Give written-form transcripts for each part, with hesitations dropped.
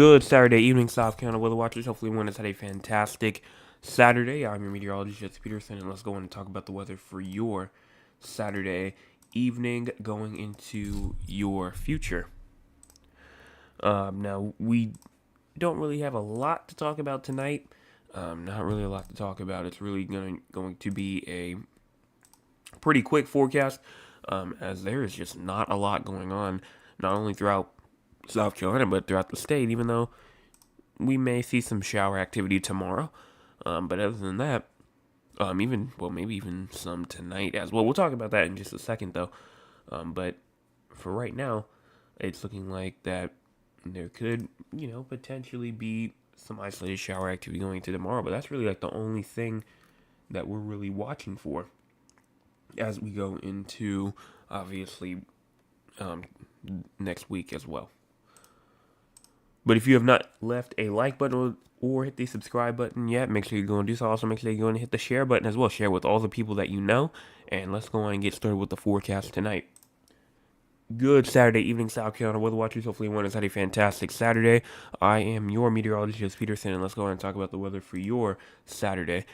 Good Saturday evening, South Carolina weather watchers. Hopefully, everyone has had a fantastic Saturday. I'm your meteorologist, Jesse Peterson, and let's go on and talk about the weather for your Saturday evening going into your future. Now, we don't really have a lot to talk about tonight. Not really a lot to talk about. It's really going to be a pretty quick forecast, as there is just not a lot going on, not only throughout South Carolina, but throughout the state, even though we may see some shower activity tomorrow. But other than that, maybe even some tonight as well. We'll talk about that in just a second, though. But for right now, it's looking like that there could, potentially be some isolated shower activity going into tomorrow. But that's really like the only thing that we're really watching for as we go into, obviously, next week as well. But if you have not left a like button or hit the subscribe button yet, make sure you go and do so. Also, make sure you go and hit the share button as well. Share with all the people that you know. And let's go on and get started with the forecast tonight. Good Saturday evening, South Carolina weather watchers. Hopefully, everyone has had a fantastic Saturday. I am your meteorologist, Jesse Peterson, and let's go on and talk about the weather for your Saturday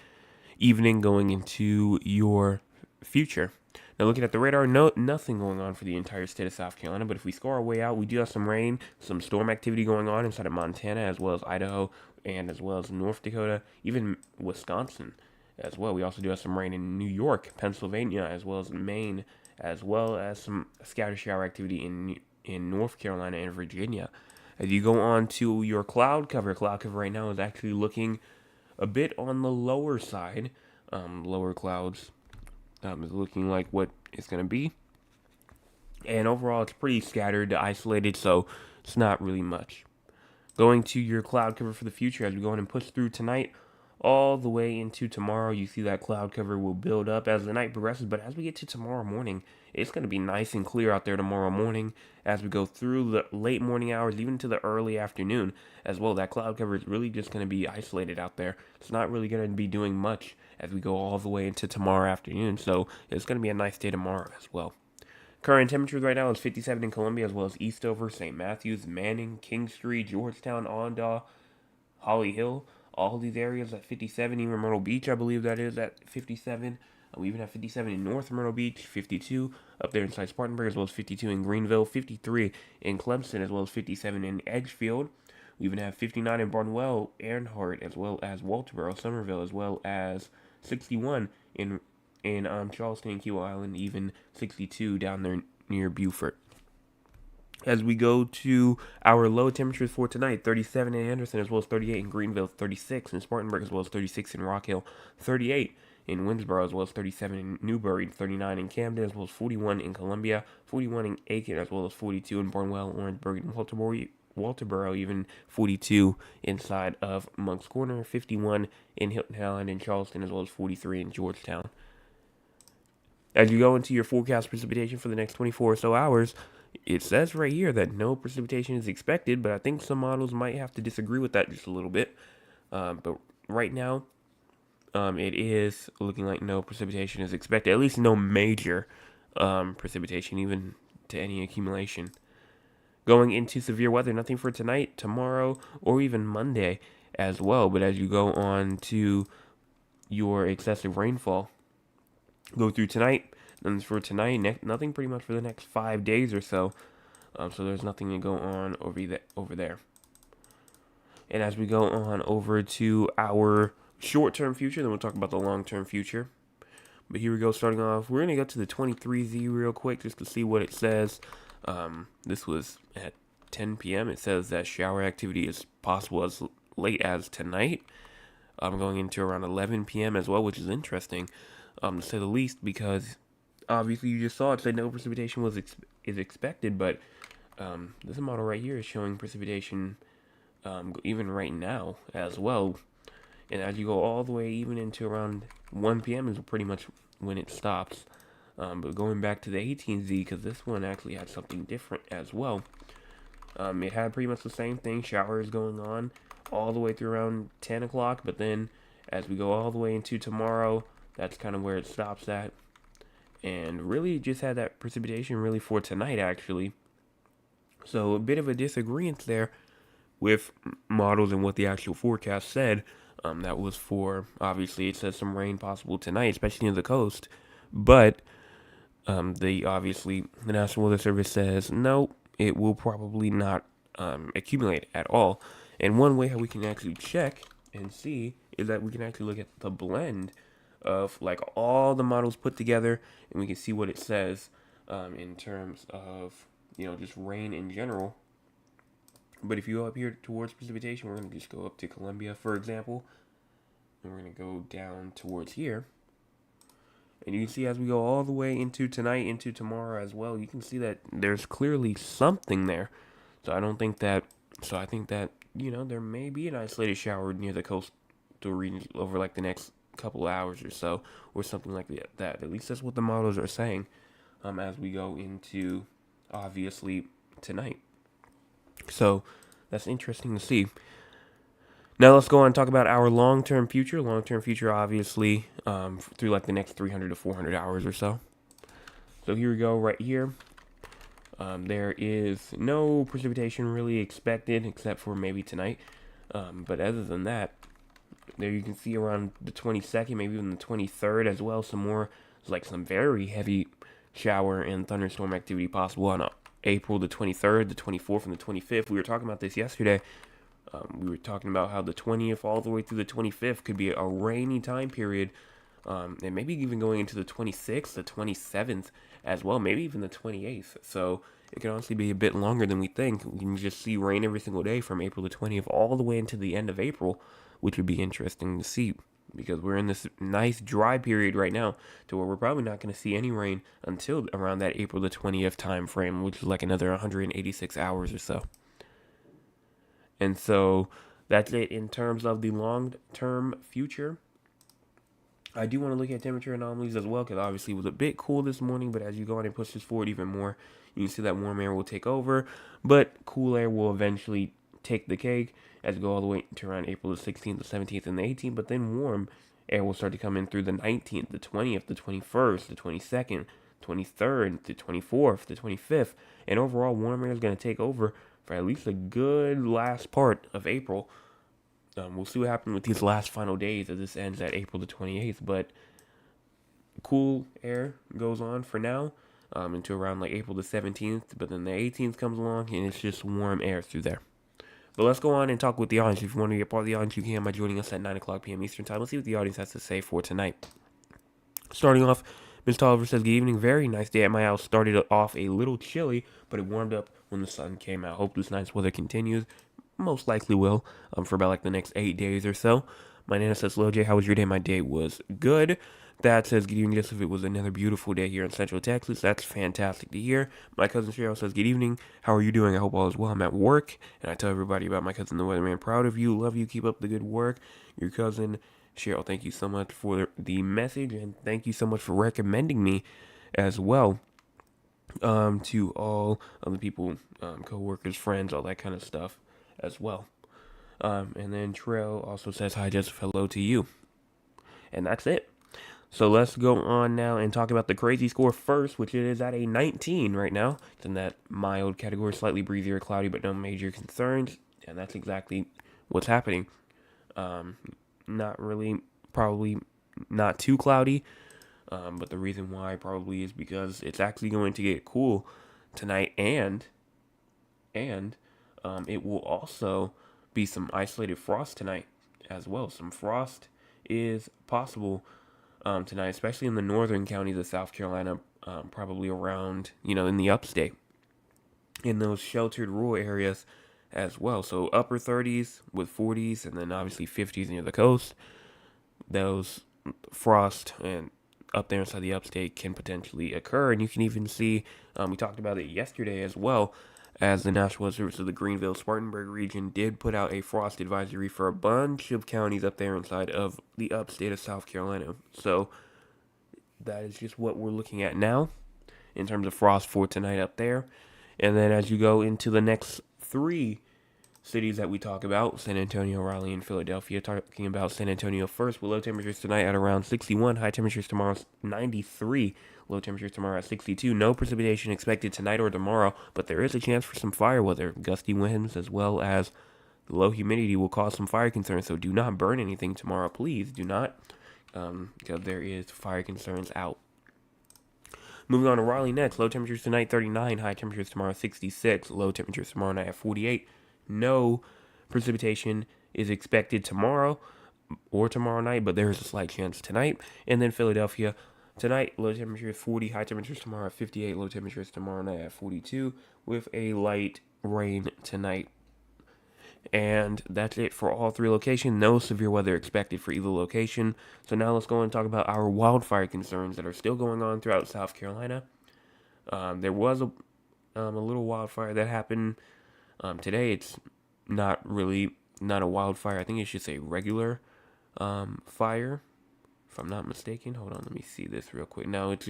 evening going into your future. Now, looking at the radar, nothing going on for the entire state of South Carolina. But if we score our way out, we do have some rain, some storm activity going on inside of Montana, as well as Idaho, and as well as North Dakota, even Wisconsin as well. We also do have some rain in New York, Pennsylvania, as well as Maine, as well as some scattered shower activity in North Carolina and Virginia. As you go on to your cloud cover right now is actually looking a bit on the lower side. Lower clouds is looking like what it's going to be. And overall, it's pretty scattered, isolated, so it's not really much. Going to your cloud cover for the future as we go on and push through tonight all the way into tomorrow. You see that cloud cover will build up as the night progresses, but as we get to tomorrow morning, it's going to be nice and clear out there tomorrow morning as we go through the late morning hours, even to the early afternoon as well. That cloud cover is really just going to be isolated out there. It's not really going to be doing much as we go all the way into tomorrow afternoon, so it's going to be a nice day tomorrow as well. Current temperatures right now is 57 in Columbia, as well as Eastover, St. Matthews, Manning, Kingstree, Georgetown, Ondaw, Holly Hill. All these areas at 57. Even Myrtle Beach, I believe that is at 57. We even have 57 in North Myrtle Beach, 52 up there inside Spartanburg, as well as 52 in Greenville, 53 in Clemson, as well as 57 in Edgefield. We even have 59 in Barnwell, Earnhardt, as well as Walterboro, Somerville, as well as 61 in Charleston and Kiawah Island, even 62 down there near Beaufort. As we go to our low temperatures for tonight, 37 in Anderson, as well as 38 in Greenville, 36 in Spartanburg, as well as 36 in Rock Hill, 38 in Winsboro, as well as 37 in Newberry, 39 in Camden, as well as 41 in Columbia, 41 in Aiken, as well as 42 in Barnwell, Orangeburg, and Walterboro, even 42 inside of Moncks Corner, 51 in Hilton Head and Charleston, as well as 43 in Georgetown. As you go into your forecast precipitation for the next 24 or so hours, it says right here that no precipitation is expected, but I think some models might have to disagree with that just a little bit. But right now, it is looking like no precipitation is expected, at least no major precipitation, even to any accumulation. Going into severe weather, nothing for tonight, tomorrow, or even Monday as well. But as you go on to your excessive rainfall, go through tonight. And for tonight, nothing pretty much for the next 5 days or so. So there's nothing to go on over there. And as we go on over to our short-term future, then we'll talk about the long-term future. But here we go, starting off. We're going to go to the 23Z real quick just to see what it says. This was at 10 p.m. It says that shower activity is possible as late as tonight. I'm going into around 11 p.m. as well, which is interesting, to say the least, because obviously you just saw it said no precipitation is expected, but this model right here is showing precipitation even right now as well. And as you go all the way even into around 1 p.m. is pretty much when it stops. But going back to the 18Z, because this one actually had something different as well. It had pretty much the same thing, showers going on all the way through around 10 o'clock, but then as we go all the way into tomorrow, that's kind of where it stops at. And really just had that precipitation really for tonight, actually. So a bit of a disagreement there with models and what the actual forecast said. That was for, obviously, it says some rain possible tonight, especially near the coast. But the National Weather Service says no, it will probably not accumulate at all. And one way how we can actually check and see is that we can actually look at the blend of like all the models put together, and we can see what it says in terms of just rain in general. But if you go up here towards precipitation, we're going to just go up to Columbia, for example, and we're going to go down towards here. And you can see as we go all the way into tonight, into tomorrow as well, you can see that there's clearly something there. So I think that, there may be an isolated shower near the coastal regions over like the next couple of hours or so, or something like that. At least that's what the models are saying as we go into, obviously, tonight. So that's interesting to see. Now let's go on and talk about our long-term future. Long-term future, obviously, through like the next 300 to 400 hours or so. So here we go, right here. There is no precipitation really expected, except for maybe tonight. But other than that, there you can see around the 22nd, maybe even the 23rd as well, some very heavy shower and thunderstorm activity possible on April the 23rd, the 24th, and the 25th. We were talking about this yesterday. We were talking about how the 20th all the way through the 25th could be a rainy time period, and maybe even going into the 26th, the 27th as well, maybe even the 28th. So it can honestly be a bit longer than we think. We can just see rain every single day from April the 20th all the way into the end of April, which would be interesting to see because we're in this nice dry period right now to where we're probably not going to see any rain until around that April the 20th time frame, which is like another 186 hours or so. And so that's it in terms of the long-term future. I do want to look at temperature anomalies as well because obviously it was a bit cool this morning, but as you go on and push this forward even more, you can see that warm air will take over, but cool air will eventually take the cake as we go all the way to around April the 16th, the 17th, and the 18th, but then warm air will start to come in through the 19th, the 20th, the 21st, the 22nd, 23rd, the 24th, the 25th, and overall warm air is going to take over for at least a good last part of April. We'll see what happens with these last final days as this ends at April the 28th, but cool air goes on for now until around like April the 17th, but then the 18th comes along and it's just warm air through there. But let's go on and talk with the audience. If you want to be a part of the audience, you can by joining us at 9 o'clock p.m. Eastern Time. Let's see what the audience has to say for tonight. Starting off, Ms. Tolliver says, good evening. Very nice day at my house. Started off a little chilly, but it warmed up when the sun came out. Hope this nice weather continues. Most likely will for about like the next 8 days or so. My Nana says, hello, Jay. How was your day? My day was good. That says, good evening. Just if it was another beautiful day here in Central Texas. That's fantastic to hear. My cousin Cheryl says, good evening. How are you doing? I hope all is well. I'm at work. And I tell everybody about my cousin, the weatherman. Proud of you. Love you. Keep up the good work. Your cousin Cheryl, thank you so much for the message. And thank you so much for recommending me as well to all of the people, co-workers, friends, all that kind of stuff as well. And then Trail also says, hi, Joseph. Hello to you. And that's it. So let's go on now and talk about the crazy score first, which it is at a 19 right now. It's in that mild category, slightly breezier, cloudy, but no major concerns. And that's exactly what's happening. Not really, probably not too cloudy. But the reason why probably is because it's actually going to get cool tonight, and it will also be some isolated frost tonight as well. Some frost is possible tonight, especially in the northern counties of South Carolina, probably around, in the upstate, in those sheltered rural areas as well. So upper 30s with 40s, and then obviously 50s near the coast. Those frost and up there inside the upstate can potentially occur, and you can even see, we talked about it yesterday as well, as the National Weather Service of the Greenville-Spartanburg region did put out a frost advisory for a bunch of counties up there inside of the upstate of South Carolina. So that is just what we're looking at now in terms of frost for tonight up there. And then as you go into the next three cities that we talk about, San Antonio, Raleigh, and Philadelphia, talking about San Antonio first, with low temperatures tonight at around 61, high temperatures tomorrow 93, low temperatures tomorrow at 62. No precipitation expected tonight or tomorrow, but there is a chance for some fire weather, gusty winds, as well as The low humidity will cause some fire concerns, so do not burn anything tomorrow. Please do not, because there is fire concerns out. Moving on to Raleigh next. Low temperatures tonight 39, high temperatures tomorrow 66, low temperatures tomorrow night at 48. No precipitation is expected tomorrow or tomorrow night, but there is a slight chance tonight. And then Philadelphia tonight, low temperatures 40, high temperatures tomorrow at 58, low temperatures tomorrow night at 42, with a light rain tonight. And that's it for all three locations. No severe weather expected for either location. So now let's go and talk about our wildfire concerns that are still going on throughout South Carolina. There was a little wildfire that happened today. It's not a wildfire. I think it's just a regular fire, if I'm not mistaken. Hold on, let me see this real quick. No, it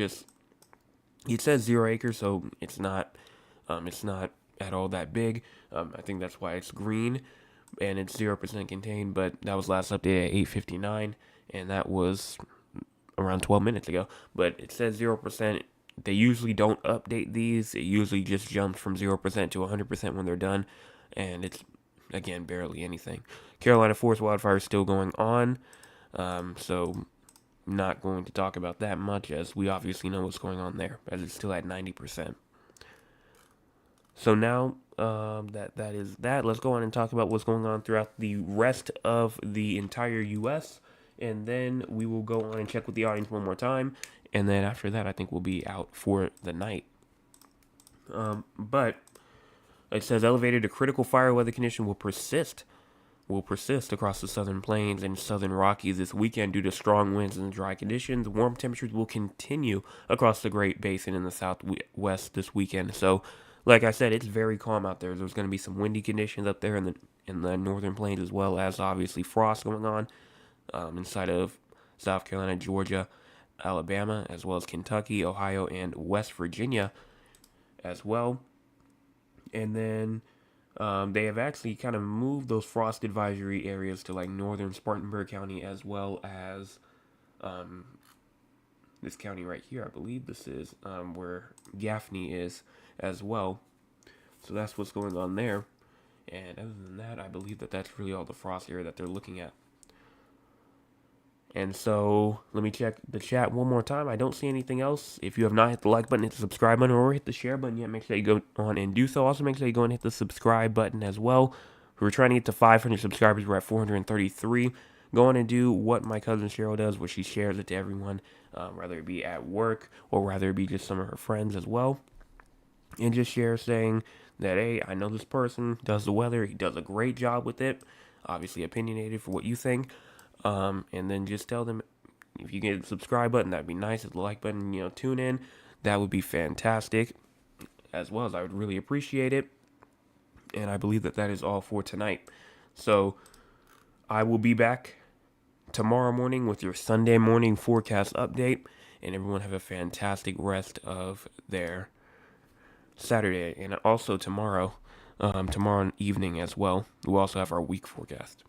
says 0 acres, so it's not at all that big. I think that's why it's green, and it's 0% contained. But that was last updated at 8:59, and that was around 12 minutes ago. But it says 0%. They usually don't update these. It usually just jumps from 0% to 100% when they're done, and it's again barely anything. Carolina forest wildfire is still going on, so not going to talk about that much, as we obviously know what's going on there, as it's still at 90%. So now that is that, let's go on and talk about what's going on throughout the rest of the entire U.S., and then we will go on and check with the audience one more time, and then after that, I think we'll be out for the night. But it says elevated to critical fire weather condition will persist across the southern plains and southern Rockies this weekend due to strong winds and dry conditions. Warm temperatures will continue across the Great Basin in the southwest this weekend. So, like I said, it's very calm out there. There's going to be some windy conditions up there in the northern plains, as well as obviously frost going on inside of South Carolina, Georgia, Alabama, as well as Kentucky, Ohio, and West Virginia as well. And then they have actually kind of moved those frost advisory areas to like northern Spartanburg County, as well as this county right here. I believe this is where Gaffney is as well. So that's what's going on there. And other than that, I believe that that's really all the frost area that they're looking at. And so let me check the chat one more time. I don't see anything else. If you have not hit the like button, hit the subscribe button, or hit the share button yet, make sure you go on and do so. Also, make sure you go and hit the subscribe button as well. We're trying to get to 500 subscribers. We're at 433. Go on and do what my cousin Cheryl does, where she shares it to everyone, whether it be at work or whether it be just some of her friends as well. And just share saying that, hey, I know this person does the weather. He does a great job with it. Obviously opinionated for what you think. And then just tell them, if you get the subscribe button, that'd be nice. Hit the like button, tune in. That would be fantastic, as well as I would really appreciate it. And I believe that that is all for tonight. So I will be back tomorrow morning with your Sunday morning forecast update. And everyone have a fantastic rest of their Saturday. And also tomorrow evening as well, we'll also have our week forecast.